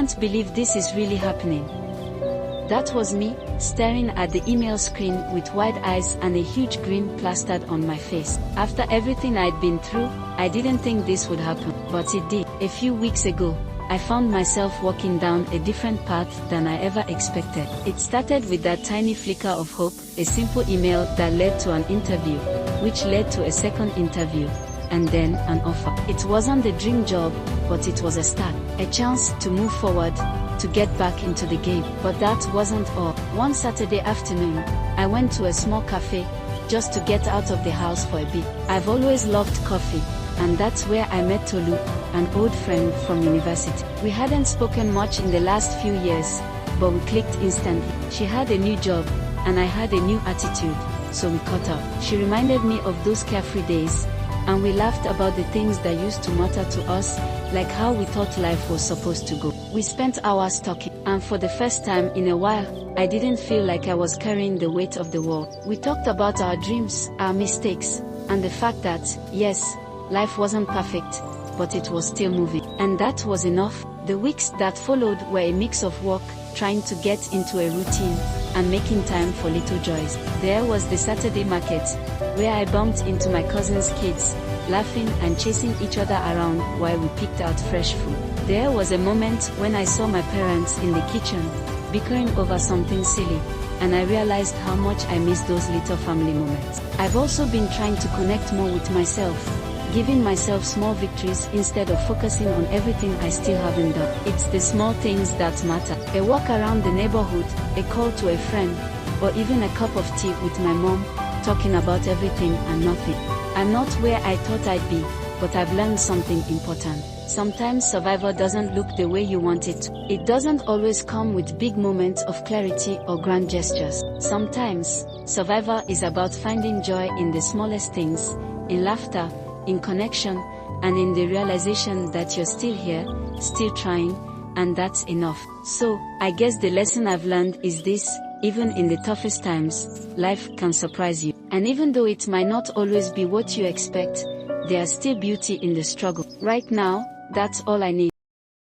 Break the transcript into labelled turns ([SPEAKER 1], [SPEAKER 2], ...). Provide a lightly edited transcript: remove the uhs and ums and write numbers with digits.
[SPEAKER 1] can't believe this is really happening. That was me, staring at the email screen with wide eyes and a huge grin plastered on my face. After everything I'd been through, I didn't think this would happen, but it did. A few weeks ago, I found myself walking down a different path than I ever expected. It started with that tiny flicker of hope, a simple email that led to an interview, which led to a second interview, and then an offer. It wasn't the dream job, but it was a start, a chance to move forward, to get back into the game. But that wasn't all. One Saturday afternoon, I went to a small cafe, just to get out of the house for a bit. I've always loved coffee, and that's where I met Tolu, an old friend from university. We hadn't spoken much in the last few years, but we clicked instantly. She had a new job, and I had a new attitude, so we caught up. She reminded me of those carefree days, and we laughed about the things that used to matter to us, like how we thought life was supposed to go. We spent hours talking, and for the first time in a while, I didn't feel like I was carrying the weight of the world. We talked about our dreams, our mistakes, and the fact that, yes, life wasn't perfect, but it was still moving. And that was enough. The weeks that followed were a mix of work, trying to get into a routine, and making time for little joys. There was the Saturday market, where I bumped into my cousin's kids, laughing and chasing each other around while we picked out fresh food. There was a moment when I saw my parents in the kitchen, bickering over something silly, and I realized how much I miss those little family moments. I've also been trying to connect more with myself, giving myself small victories instead of focusing on everything I still haven't done. It's the small things that matter. A walk around the neighborhood, a call to a friend, or even a cup of tea with my mom, talking about everything and nothing. I'm not where I thought I'd be, but I've learned something important. Sometimes survival doesn't look the way you want it to. It doesn't always come with big moments of clarity or grand gestures. Sometimes, survival is about finding joy in the smallest things, in laughter, in connection, and in the realization that you're still here, still trying, and that's enough. So, I guess the lesson I've learned is this: even in the toughest times, life can surprise you. And even though it might not always be what you expect, there's still beauty in the struggle. Right now, that's all I need.